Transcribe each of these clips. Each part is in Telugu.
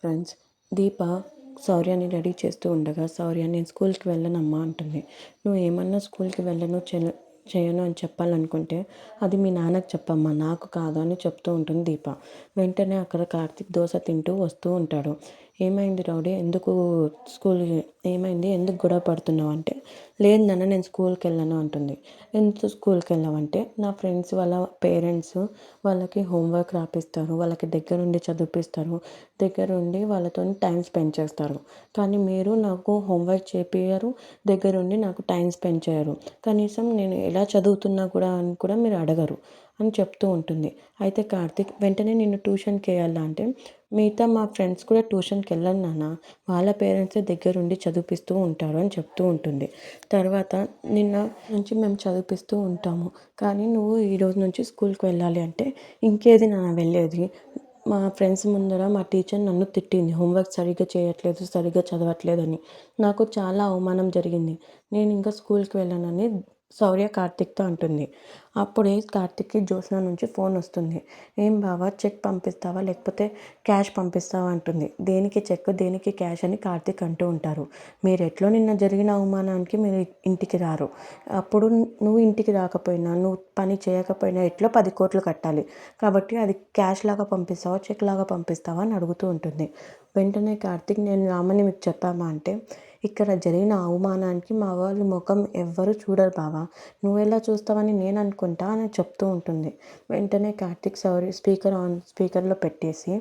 ఫ్రెండ్స్, దీప శౌర్యాన్ని రెడీ చేస్తూ ఉండగా, శౌర్య నేను స్కూల్కి వెళ్ళనమ్మా అంటుంది. నువ్వు ఏమన్నా స్కూల్కి వెళ్ళను చేయను అని చెప్పాలనుకుంటే అది మీ నాన్నకు చెప్పమ్మా, నాకు కాదు అని చెప్తూ ఉంటుంది దీప. వెంటనే అక్కడ కార్తీక్ దోశ తింటూ వస్తూ ఉంటాడు. ఏమైంది రౌడీ, ఎందుకు స్కూల్ ఏమైంది, ఎందుకు గొడవ పడుతున్నావు అంటే, లేదు నాన్న నేను స్కూల్కి వెళ్ళను అంటుంది. ఎందుకు స్కూల్కి వెళ్ళావంటే, నా ఫ్రెండ్స్ వాళ్ళ పేరెంట్స్ వాళ్ళకి హోంవర్క్ రాపిస్తారు, వాళ్ళకి దగ్గరుండి చదివిపిస్తారు, దగ్గరుండి వాళ్ళతో టైం స్పెండ్ చేస్తారు. కానీ మీరు నాకు హోంవర్క్ చేపియ్యరు, దగ్గరుండి నాకు టైం స్పెండ్ చేయరు, కనీసం నేను ఎలా చదువుతున్నా కూడా అని కూడా మీరు అడగరు అని చెప్తూ ఉంటుంది. అయితే కార్తీక్ వెంటనే నిన్ను ట్యూషన్కి వేయాలా అంటే, మిగతా మా ఫ్రెండ్స్ కూడా ట్యూషన్కి వెళ్ళను నాన్న, వాళ్ళ పేరెంట్సే దగ్గరుండి చదివిపిస్తూ ఉంటారు అని చెప్తూ ఉంటుంది. తర్వాత నిన్న నుంచి మేము చదివిపిస్తూ ఉంటాము, కానీ నువ్వు ఈరోజు నుంచి స్కూల్కి వెళ్ళాలి అంటే, ఇంకేది నాన్న వెళ్ళేది, మా ఫ్రెండ్స్ ముందర మా టీచర్ నన్ను తిట్టింది, హోంవర్క్ సరిగ్గా చేయట్లేదు, సరిగ్గా చదవట్లేదని. నాకు చాలా అవమానం జరిగింది, నేను ఇంకా స్కూల్కి వెళ్ళానని శౌర్య కార్తీక్తో అంటుంది. అప్పుడే కార్తీక్కి జ్యోత్స్న నుంచి ఫోన్ వస్తుంది. ఏం బావా, చెక్ పంపిస్తావా లేకపోతే క్యాష్ పంపిస్తావా అంటుంది. దేనికి చెక్ దేనికి క్యాష్ అని కార్తీక్ అంటూ ఉంటారు. మీరు ఎట్లో నిన్న జరిగిన అవమానానికి మీరు ఇంటికి రారు, అప్పుడు నువ్వు ఇంటికి రాకపోయినా, నువ్వు పని చేయకపోయినా ఎట్లో 10 కోట్లు కట్టాలి, కాబట్టి అది క్యాష్ లాగా పంపిస్తావా చెక్ లాగా పంపిస్తావా అని అడుగుతూ ఉంటుంది. వెంటనే కార్తీక్, నేను రామని మీకు చెప్పామా అంటే, ఇక్కడ జరిగిన అవమానానికి మా వాళ్ళ ముఖం ఎవ్వరు చూడరు బావా, నువ్వెలా చూస్తావని నేను అనుకుంటా అని చెప్తూ ఉంటుంది. వెంటనే కార్తీక్ స్పీకర్లో పెట్టేసి,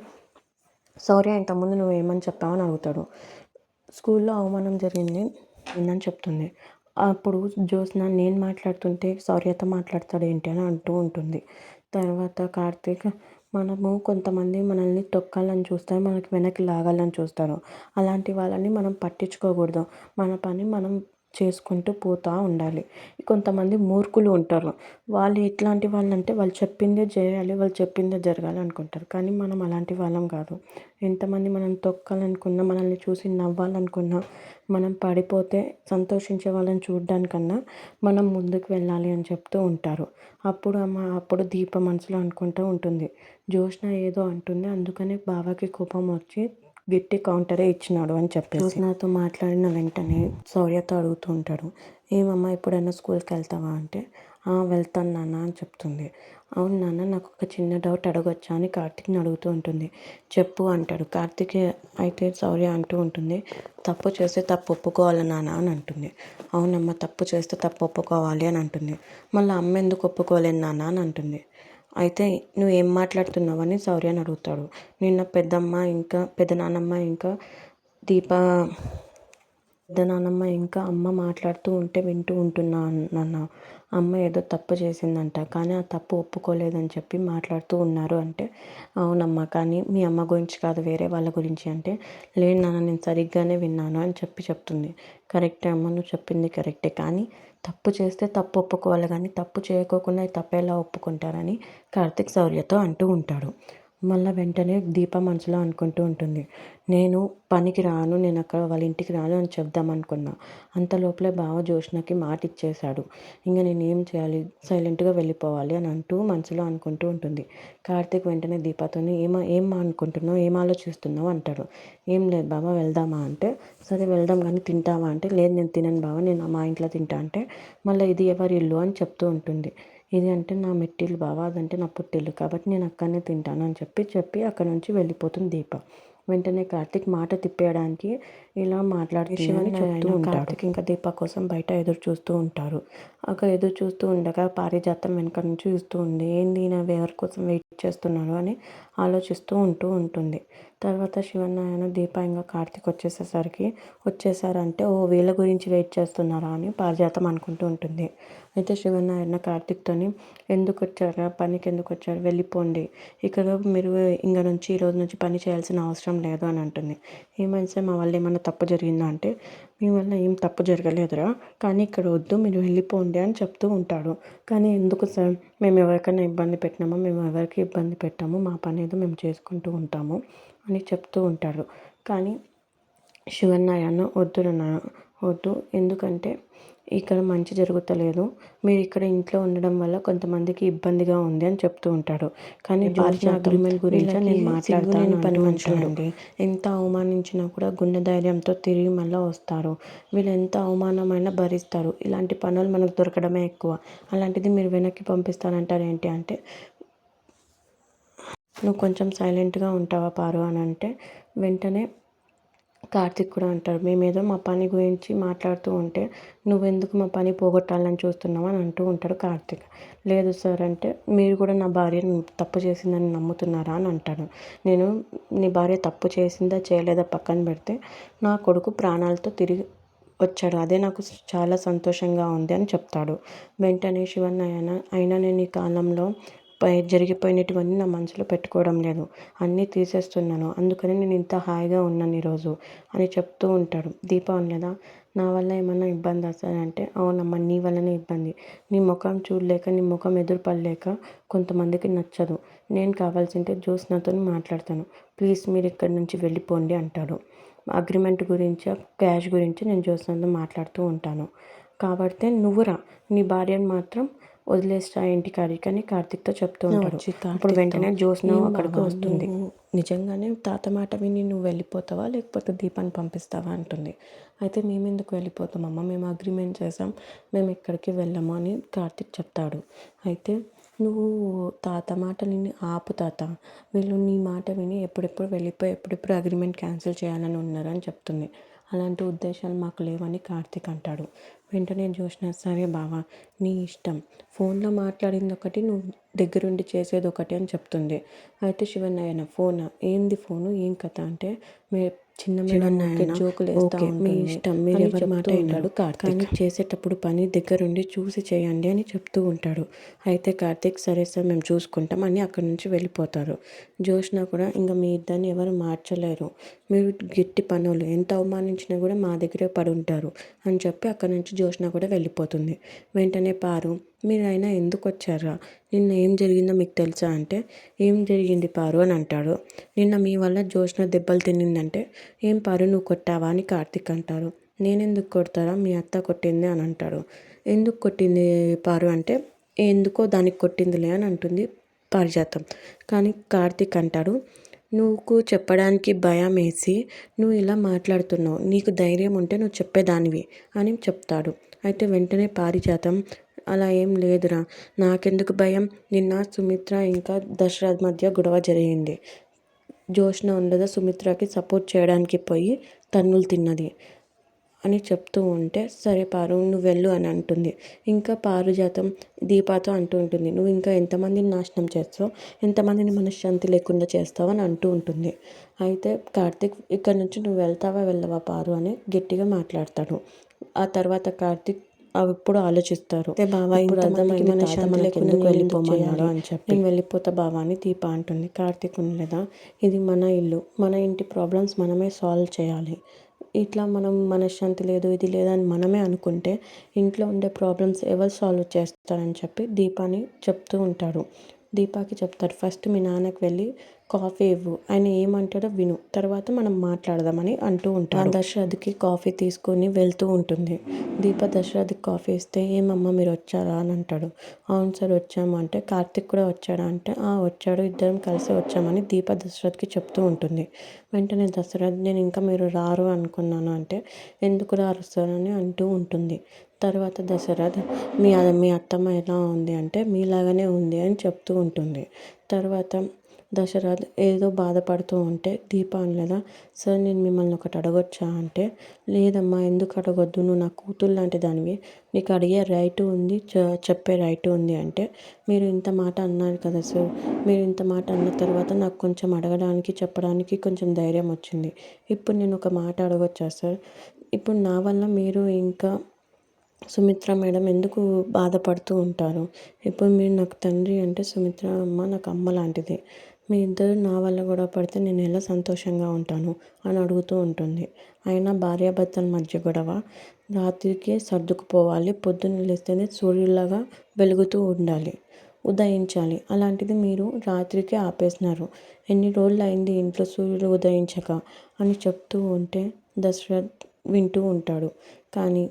శౌర్య ఇంతకుముందు నువ్వు ఏమని చెప్పావని అడుగుతాడు. స్కూల్లో అవమానం జరిగింది నిన్నని చెప్తుంది. అప్పుడు జ్యోత్స్న నేను మాట్లాడుతుంటే శౌర్యతో మాట్లాడతాడు ఏంటి అని అంటూ ఉంటుంది. తర్వాత కార్తీక్, మనము కొంతమంది మనల్ని తొక్కాలని చూస్తారు, మనకి వెనక్కి లాగాలని చూస్తారు, అలాంటి వాళ్ళని మనం పట్టించుకోకూడదు, మన పని మనం చేసుకుంటూ పోతూ ఉండాలి. కొంతమంది మూర్ఖులు ఉంటారు, వాళ్ళు ఎట్లాంటి వాళ్ళంటే వాళ్ళు చెప్పిందే చేయాలి, వాళ్ళు చెప్పిందే జరగాలి అనుకుంటారు, కానీ మనం అలాంటి వాళ్ళం కాదు. ఎంతమంది మనం తొక్కాలనుకున్నా, మనల్ని చూసి నవ్వాలనుకున్నా, మనం పడిపోతే సంతోషించే వాళ్ళని చూడడానికన్నా మనం ముందుకు వెళ్ళాలి అని చెప్తూ ఉంటారు. అప్పుడు దీప మనసులో అనుకుంటూ ఉంటుంది, జ్యోత్స్న ఏదో అంటుంది, అందుకనే బావకి కోపం వచ్చి గట్టి కౌంటరే ఇచ్చినాడు అని చెప్పేసి. జ్యోత్స్నతో మాట్లాడిన వెంటనే శౌర్యతో అడుగుతూ ఉంటాడు, ఏమమ్మా ఎప్పుడైనా స్కూల్కి వెళ్తావా అంటే, వెళ్తాను నాన్న అని చెప్తుంది. అవును నాన్న, నాకు ఒక చిన్న డౌట్ అడగొచ్చా అని కార్తీక్ని అడుగుతూ ఉంటుంది. చెప్పు అంటాడు కార్తీక్. అయితే శౌర్య అంటూ ఉంటుంది, తప్పు చేస్తే తప్పు ఒప్పుకోవాలి నాన్న అని అంటుంది. అవునమ్మా, తప్పు చేస్తే తప్పు ఒప్పుకోవాలి అని అంటుంది. మళ్ళీ అమ్మ ఎందుకు ఒప్పుకోలేదు నాన్న అని అంటుంది. అయితే నువ్వు ఏం మాట్లాడుతున్నావు అని శౌర్యని అడుగుతాడు. నిన్న పెద్దనాన్నమ్మ ఇంకా దీప పెద్దనాన్నమ్మ ఇంకా అమ్మ మాట్లాడుతూ ఉంటే వింటూ ఉంటున్నా నాన్న. అమ్మ ఏదో తప్పు చేసిందంట, కానీ ఆ తప్పు ఒప్పుకోలేదని చెప్పి మాట్లాడుతూ ఉన్నారు అంటే, అవునమ్మా, కానీ మీ అమ్మ గురించి కాదు వేరే వాళ్ళ గురించి అంటే, లేదు నాన్న నేను సరిగ్గానే విన్నాను అని చెప్తుంది. కరెక్టే అమ్మ, నువ్వు చెప్పింది కరెక్టే, కానీ తప్పు చేస్తే తప్పు ఒప్పుకోవాలి, కానీ తప్పు చేయకోకుండా తప్పు ఎలా ఒప్పుకుంటారని కార్తీక్ శౌర్యతో అంటూ ఉంటాడు. మళ్ళీ వెంటనే దీప మనసులో అనుకుంటూ ఉంటుంది, నేను పనికి రాను, నేను అక్కడ వాళ్ళ ఇంటికి రాను అని చెప్దాం అనుకున్నా, అంత లోపలే బావ జ్యోత్స్నకి మాట ఇచ్చేశాడు, ఇంకా నేను ఏం చేయాలి, సైలెంట్గా వెళ్ళిపోవాలి అని అంటూ మనసులో అనుకుంటూ ఉంటుంది. కార్తీక్ వెంటనే దీపతోని ఏం అనుకుంటున్నావు, ఏం ఆలోచిస్తున్నావు అంటాడు. ఏం లేదు బావ, వెళ్దామా అంటే, సరే వెళ్దాం కానీ తింటావా అంటే, లేదు నేను తినను బావ, నేను మా ఇంట్లో తింటా అంటే, మళ్ళీ ఇది ఎవరి ఇల్లు అని చెప్తూ ఉంటుంది. ఇది అంటే నా మెట్టిల్లు బావ, అదంటే నా పుట్టిల్లు, కాబట్టి నేను అక్కడనే తింటాను అని చెప్పి అక్కడ నుంచి వెళ్ళిపోతుంది దీప. వెంటనే కార్తీక్ మాట తిప్పేయడానికి ఇలా మాట్లాడుతుందని చెప్తూ ఉంటాడు. కార్తీక్ ఇంకా దీప కోసం బయట ఎదురు చూస్తూ ఉంటారు. అక్కడ ఎదురు చూస్తూ ఉండగా పారిజాతం వెనక నుంచి చూస్తూ ఉంది, ఏంది నా ఎవరి కోసం వెయిట్ చేస్తున్నాడు అని ఆలోచిస్తూ ఉంటుంది. తర్వాత శివనారాయణ దీప ఇంకా కార్తీక్ వచ్చేసారంటే, ఓ వీళ్ళ గురించి వెయిట్ చేస్తున్నారా అని పారిజాతం అనుకుంటూ ఉంటుంది. అయితే శివనారాయణ కార్తీక్తోని, ఎందుకు వచ్చారా, పనికి ఎందుకు వచ్చారు, వెళ్ళిపోండి, ఇక్కడ మీరు ఇంకా నుంచి ఈరోజు నుంచి పని చేయాల్సిన అవసరం లేదు అని అంటుంది. ఏమైనా సార్, మా వల్ల ఏమన్నా తప్పు జరిగిందా అంటే, మీ వల్ల ఏం తప్పు జరగలేదురా, కానీ ఇక్కడ వద్దు, మీరు వెళ్ళిపోండి అని చెప్తూ ఉంటాడు. కానీ ఎందుకు సార్, మేము ఎవరికైనా ఇబ్బంది పెట్టినామో, మేము ఎవరికి ఇబ్బంది పెట్టాము, మా పని ఏదో మేము చేసుకుంటూ ఉంటాము అని చెప్తూ ఉంటారు. కానీ శివనారాయణ వద్దు, ఎందుకంటే ఇక్కడ మంచి జరుగుతలేదు. మీరు ఇక్కడ ఇంట్లో ఉండడం వల్ల కొంతమందికి ఇబ్బందిగా ఉంది అని చెప్తూ ఉంటాడు. కానీ భార్య అగ్రిమెంట్ గురించి నేను మాట్లాడతాను పని మనుషులండి. ఎంత అవమానించినా కూడా గుండె ధైర్యంతో తిరిగి మళ్ళీ వస్తారు. వీళ్ళు ఎంత అవమానమైనా భరిస్తారు. ఇలాంటి పనులు మనకు దొరకడమే ఎక్కువ. అలాంటిది మీరు వెనక్కి పంపిస్తానంటారు ఏంటి అంటే, నువ్వు కొంచెం సైలెంట్గా ఉంటావా పారు అని అంటే వెంటనే కార్తీక్ కూడా అంటాడు, మేమేదో మా పని గురించి మాట్లాడుతూ ఉంటే నువ్వెందుకు మా పని పోగొట్టాలని చూస్తున్నావు అని అంటూ ఉంటాడు కార్తీక్. లేదు సార్ అంటే, మీరు కూడా నా భార్య తప్పు చేసిందని నమ్ముతున్నారా అని అంటాడు. నేను నీ భార్య తప్పు చేసిందా చేయలేదా పక్కన పెడితే నా కొడుకు ప్రాణాలతో తిరిగి వచ్చాడు, అదే నాకు చాలా సంతోషంగా ఉంది అని చెప్తాడు. వెంటనే శివన్న అయినా నేను ఈ కాలంలో జరిగిపోయినటువన్నీ నా మనసులో పెట్టుకోవడం లేదు, అన్నీ తీసేస్తున్నాను, అందుకని నేను ఇంత హాయిగా ఉన్నాను ఈరోజు అని చెప్తూ ఉంటాడు. దీప అనలేదా, నా వల్ల ఏమన్నా ఇబ్బంది వస్తుందంటే, అవునమ్మా నీ వల్లనే ఇబ్బంది, నీ ముఖం చూడలేక నీ ముఖం ఎదురుపడలేక కొంతమందికి నచ్చదు, నేను కావాల్సింటే జ్యోత్స్నతో మాట్లాడతాను, ప్లీజ్ మీరు ఇక్కడి నుంచి వెళ్ళిపోండి అంటాడు. అగ్రిమెంట్ గురించి క్యాష్ గురించి నేను జ్యోత్స్నతో మాట్లాడుతూ ఉంటాను, కాబట్టి నువ్వు రా, నీ భార్యను మాత్రం వదిలేస్తా ఇంటికాడి అని కార్తీక్తో చెప్తూ ఉంటాడు. అప్పుడు వెంటనే జ్యోత్స్న అక్కడికి వస్తుంది. నిజంగానే తాత మాట విని నువ్వు వెళ్ళిపోతావా లేకపోతే దీపాన్ని పంపిస్తావా అంటుంది. అయితే మేమెందుకు వెళ్ళిపోతామమ్మా, మేము అగ్రిమెంట్ చేసాం, మేము ఎక్కడికి వెళ్ళాము అని కార్తీక్ చెప్తాడు. అయితే నువ్వు తాత మాట విని ఆపు తాత, వీళ్ళు నీ మాట విని ఎప్పుడెప్పుడు వెళ్ళిపోయి ఎప్పుడెప్పుడు అగ్రిమెంట్ క్యాన్సిల్ చేయాలని ఉన్నారని చెప్తుంది. అలాంటి ఉద్దేశాలు మాకు లేవని కార్తీక్ అంటాడు. వెంటనే జ్యోత్స్న, సరే బావా నీ ఇష్టం, ఫోన్లో మాట్లాడింది ఒకటి, నువ్వు దగ్గరుండి చేసేది ఒకటి అని చెప్తుంది. అయితే శివనారాయణ, ఫోనా ఏంది ఫోను ఏం కథ అంటే, చిన్న జోకులు వేస్తా మీ ఇష్టం, మీరు ఎవరి మాట విన్నాడు కానీ చేసేటప్పుడు పని దగ్గరుండి చూసి చేయండి అని చెప్తూ ఉంటాడు. అయితే కార్తీక్ సరే సార్ మేము చూసుకుంటాం అని అక్కడి నుంచి వెళ్ళిపోతారు. జ్యోత్స్న కూడా ఇంకా మీ ఇద్దరిని ఎవరు మార్చలేరు, మీరు గట్టి పనులు ఎంత అవమానించినా కూడా మా దగ్గరే పడి ఉంటారు అని చెప్పి అక్కడి నుంచి జ్యోత్స్న కూడా వెళ్ళిపోతుంది. వెంటనే పారు, మీరైనా ఎందుకు వచ్చారా, నిన్న ఏం జరిగిందో మీకు తెలుసా అంటే, ఏం జరిగింది పారు అని అంటాడు. నిన్న మీ వల్ల జ్యోత్స్న దెబ్బలు తినిందంటే, ఏం పారు నువ్వు కొట్టావా అని కార్తీక్ అంటారు. నేనెందుకు కొడతారా, మీ అత్త కొట్టింది అని అంటాడు. ఎందుకు కొట్టింది పారు అంటే, ఎందుకో దానికి కొట్టిందిలే అని అంటుంది పారిజాతం. కానీ కార్తీక్ అంటాడు, నువ్వు చెప్పడానికి భయం వేసి నువ్వు ఇలా మాట్లాడుతున్నావు, నీకు ధైర్యం ఉంటే నువ్వు చెప్పేదానివి అని చెప్తాడు. అయితే వెంటనే పారిజాతం, అలా ఏం లేదురా, నాకెందుకు భయం, నిన్న సుమిత్ర ఇంకా దశరథ్ మధ్య గొడవ జరిగింది, జ్యోత్స్న ఉండదా సుమిత్రకి సపోర్ట్ చేయడానికి పోయి తన్నులు తిన్నది అని చెప్తూ ఉంటే, సరే పారు నువ్వు వెళ్ళు అని అంటుంది. ఇంకా పారిజాతం దీపాతో అంటూ ఉంటుంది, నువ్వు ఇంకా ఎంతమందిని నాశనం చేస్తావు, ఎంతమందిని మనశ్శాంతి లేకుండా చేస్తావు అని అంటూ ఉంటుంది. అయితే కార్తీక్, ఇక్కడ నుంచి నువ్వు వెళ్తావా వెళ్ళవా పారు అని గట్టిగా మాట్లాడతాడు. ఆ తర్వాత కార్తీక్ అప్పుడు ఆలోచిస్తారు, బావా ఇప్పుడు అర్థమైంది మనశ్శాంతి లేకుండా వెళ్ళిపోమన్నాడు అని చెప్పి, నేను వెళ్ళిపోతా బావా అని దీప అంటుంది. కార్తీక్ ఉండలేదా, ఇది మన ఇల్లు, మన ఇంటి ప్రాబ్లమ్స్ మనమే సాల్వ్ చేయాలి, ఇట్లా మనం మనశ్శాంతి లేదు ఇది లేదని మనమే అనుకుంటే ఇంట్లో ఉండే ప్రాబ్లమ్స్ ఎవరు సాల్వ్ చేస్తారని చెప్పి దీపాని చెప్తూ ఉంటాడు. దీపాకి చెప్తారు, ఫస్ట్ మీ నాన్నకి వెళ్ళి కాఫీ ఇవ్వు, ఆయన ఏమంటాడో విను, తర్వాత మనం మాట్లాడదామని అంటూ ఉంటాడు. దశరథ్కి కాఫీ తీసుకొని వెళ్తూ ఉంటుంది. దీప దశరథ్కి కాఫీ ఇస్తే, ఏమమ్మా మీరు వచ్చారా అని అంటాడు. అవును సార్ వచ్చాము అంటే, కార్తీక్ కూడా వచ్చాడా అంటే, వచ్చాడు, ఇద్దరం కలిసి వచ్చామని దీప దశరథ్కి చెప్తూ ఉంటుంది. వెంటనే దశరథ్, నేను ఇంకా మీరు రారు అనుకున్నాను అంటే, ఎందుకు రారు సార్ అని అంటూ ఉంటుంది. తర్వాత దశరథ్, మీ అత్తమ్మ ఎలా ఉంది అంటే, మీలాగానే ఉంది అని చెప్తూ ఉంటుంది. తర్వాత దశరథ్ ఏదో బాధపడుతూ ఉంటే దీప అనలేదా, సార్ నేను మిమ్మల్ని ఒకటి అడగొచ్చా అంటే, లేదమ్మా ఎందుకు అడగొద్దు, నువ్వు నా కూతురు లాంటి దానివి, నీకు అడిగే రైటు ఉంది, చెప్పే రైటు ఉంది అంటే, మీరు ఇంత మాట అన్నారు కదా సార్, మీరు ఇంత మాట అన్న తర్వాత నాకు కొంచెం అడగడానికి చెప్పడానికి కొంచెం ధైర్యం వచ్చింది, ఇప్పుడు నేను ఒక మాట అడగొచ్చా సార్, ఇప్పుడు నా వల్ల మీరు ఇంకా సుమిత్ర మేడం ఎందుకు బాధపడుతూ ఉంటారు, ఇప్పుడు మీరు నాకు తండ్రి అంటే సుమిత్ర అమ్మ నాకు అమ్మ లాంటిది, మీ ఇద్దరు నా వల్ల గొడవ పడితే నేను ఎలా సంతోషంగా ఉంటాను అని అడుగుతూ ఉంటుంది. అయినా భార్యాభర్తల మధ్య గొడవ రాత్రికి సర్దుకుపోవాలి, పొద్దున్న లేస్తేనే సూర్యులాగా వెలుగుతూ ఉండాలి, ఉదయించాలి, అలాంటిది మీరు రాత్రికి ఆపేసినారు, ఎన్ని రోజులు అయింది ఇంట్లో సూర్యుడు ఉదయించక అని చెప్తూ ఉంటే దశరథ్ వింటూ ఉంటాడు. కానీ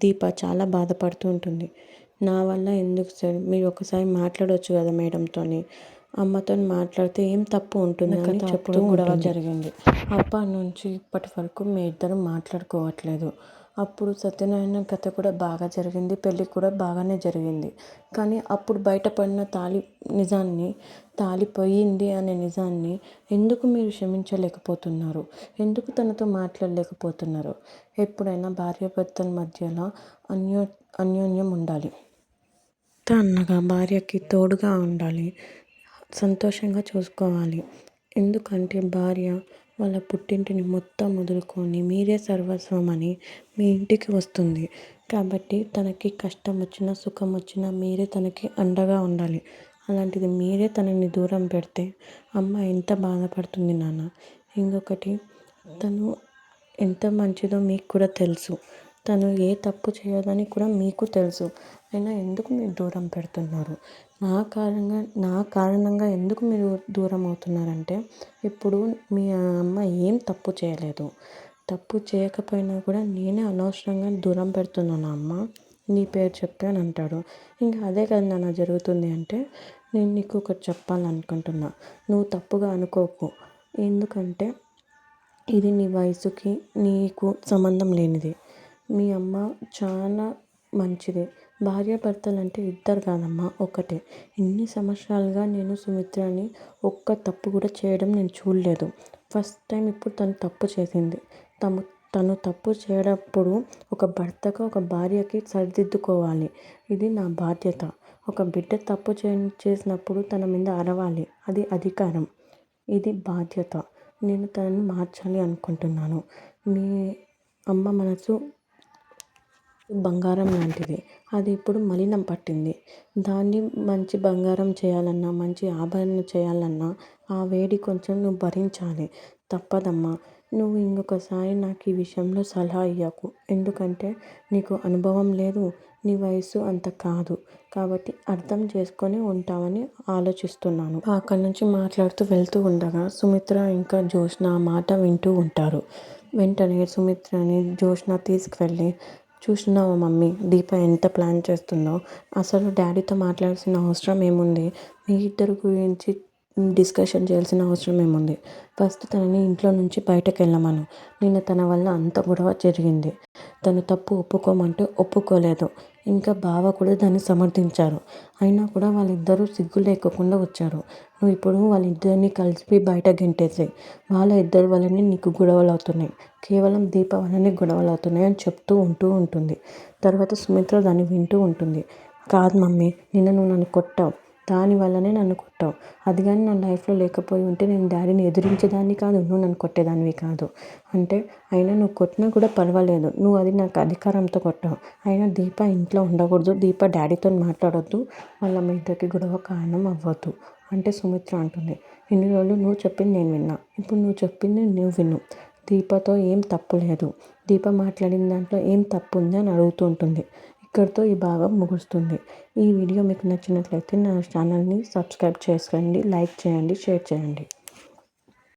దీప చాలా బాధపడుతూ ఉంటుంది. నా వల్ల ఎందుకు సార్, మీరు ఒకసారి మాట్లాడవచ్చు కదా మేడంతోని, అమ్మతో మాట్లాడితే ఏం తప్పు ఉంటుంది అని చెప్తూ గొడవ జరిగింది. అప్పటి నుంచి ఇప్పటి వరకు మీ ఇద్దరు మాట్లాడుకోవట్లేదు. అప్పుడు సత్యనారాయణ కథ కూడా బాగా జరిగింది, పెళ్ళి కూడా బాగానే జరిగింది. కానీ అప్పుడు బయటపడిన నిజాన్ని, తాళి పోయింది అనే నిజాన్ని ఎందుకు మీరు క్షమించలేకపోతున్నారు? ఎందుకు తనతో మాట్లాడలేకపోతున్నారు? ఎప్పుడైనా భార్యాభర్తల మధ్యలో అన్యోన్యం ఉండాలి. అన్నగా భార్యకి తోడుగా ఉండాలి, సంతోషంగా చూసుకోవాలి. ఎందుకంటే భార్య వాళ్ళ పుట్టింటిని మొత్తం వదులుకొని మీరే సర్వస్వం అని మీ ఇంటికి వస్తుంది. కాబట్టి తనకి కష్టం వచ్చినా సుఖం వచ్చినా మీరే తనకి అండగా ఉండాలి. అలాంటిది మీరే తనని దూరం పెడితే అమ్మ ఎంత బాధపడుతుంది నాన్న. ఇంకొకటి, తను ఎంత మంచిదో మీకు కూడా తెలుసు. తను ఏ తప్పు చేయదని కూడా మీకు తెలుసు. అయినా ఎందుకు మీరు దూరం పెడుతున్నారు? నా కారణంగా ఎందుకు మీరు దూరం అవుతున్నారంటే, ఇప్పుడు మీ అమ్మ ఏం తప్పు చేయలేదు. తప్పు చేయకపోయినా కూడా నేనే అనవసరంగా దూరం పెడుతున్నాను అమ్మ, నీ పేరు చెప్పి అని అంటాడు. ఇంకా అదే కదా నాన్న జరుగుతుంది. అంటే నేను నీకు ఒకటి చెప్పాలనుకుంటున్నా, నువ్వు తప్పుగా అనుకోకు. ఎందుకంటే ఇది నీ వయసుకి నీకు సంబంధం లేనిది. మీ అమ్మ చాలా మంచిది. భార్యాభర్తలు అంటే ఇద్దరు కాదమ్మా, ఒకటే. ఇన్ని సంవత్సరాలుగా నేను సుమిత్రని ఒక్క తప్పు కూడా చేయడం నేను చూడలేదు. ఫస్ట్ టైం ఇప్పుడు తను తప్పు చేసింది. తను తప్పు చేయడప్పుడు ఒక భర్తగా ఒక భార్యకి సరిదిద్దుకోవాలి. ఇది నా బాధ్యత. ఒక బిడ్డ తప్పు చేసినప్పుడు తన మీద అరవాలి, అది అధికారం. ఇది బాధ్యత. నేను తనని మార్చాలి అనుకుంటున్నాను. మీ అమ్మ మనసు బంగారం లాంటిది, అది ఇప్పుడు మలినం పట్టింది. దాన్ని మంచి బంగారం చేయాలన్నా, మంచి ఆభరణ చేయాలన్నా ఆ వేడి కొంచెం నువ్వు భరించాలి. తప్పదమ్మా. నువ్వు ఇంకొకసారి నాకు ఈ విషయంలో సలహా ఇవ్వకు. ఎందుకంటే నీకు అనుభవం లేదు, నీ వయసు అంత కాదు. కాబట్టి అర్థం చేసుకొని ఉంటావని ఆలోచిస్తున్నాను. అక్కడి నుంచి మాట్లాడుతూ వెళ్తూ ఉండగా సుమిత్ర ఇంకా జ్యోత్స్న మాట వింటూ ఉంటారు. వెంటనే సుమిత్రని జ్యోత్స్న తీసుకువెళ్ళి, చూసినావా మమ్మీ, దీప ఎంత ప్లాన్ చేస్తుందో. అసలు డాడీతో మాట్లాడాల్సిన అవసరం ఏముంది? మీ ఇద్దరు గురించి డిస్కషన్ చేయాల్సిన అవసరం ఏముంది? ఫస్ట్ తనని ఇంట్లో నుంచి బయటకు వెళ్ళమను. నిన్న తన వల్ల అంత గొడవ జరిగింది. తను తప్పు ఒప్పుకోమంటే ఒప్పుకోలేదు. ఇంకా బావ కూడా దాన్ని సమర్థించారు. అయినా కూడా వాళ్ళిద్దరూ సిగ్గు లేకుండా వచ్చారు. నువ్వు ఇప్పుడు వాళ్ళిద్దరిని కలిపి బయట గెంటేసి, వాళ్ళ ఇద్దరి వల్లనే నీకు గొడవలు అవుతున్నాయి, కేవలం దీప వల్లనే గొడవలు అవుతున్నాయి అని చెప్తూ ఉంటుంది. తర్వాత సుమిత్ర దాన్ని వింటూ ఉంటుంది. కాదు మమ్మీ, నిన్న నువ్వు నన్ను కొట్టావు, దానివల్లనే నన్ను కొట్టావు. అది కానీ నా లైఫ్లో లేకపోయి ఉంటే నేను డాడీని ఎదిరించేదాన్ని కాదు, నువ్వు నన్ను కొట్టేదానివి కాదు. అంటే అయినా నువ్వు కొట్టినా కూడా పర్వాలేదు, నువ్వు అది నాకు అధికారంతో కొట్టావు. అయినా దీప ఇంట్లో ఉండకూడదు, దీప డాడీతో మాట్లాడొద్దు, వాళ్ళ మీ ఇద్దరికి గొడవ కారణం అవ్వద్దు అంటే సుమిత్ర అంటుంది. ఇన్ని రోజులు నువ్వు చెప్పింది నేను విన్నా, ఇప్పుడు నువ్వు చెప్పింది నువ్వు విను. దీపతో ఏం తప్పు లేదు, దీప మాట్లాడిన దాంట్లో ఏం తప్పు ఉంది అని అడుగుతూ ఉంటుంది. ఇక్కడితో ఈ భాగం ముగుస్తుంది. ఈ వీడియో మీకు నచ్చినట్లయితే నా ఛానల్ని సబ్స్క్రైబ్ చేసుకోండి, లైక్ చేయండి, షేర్ చేయండి.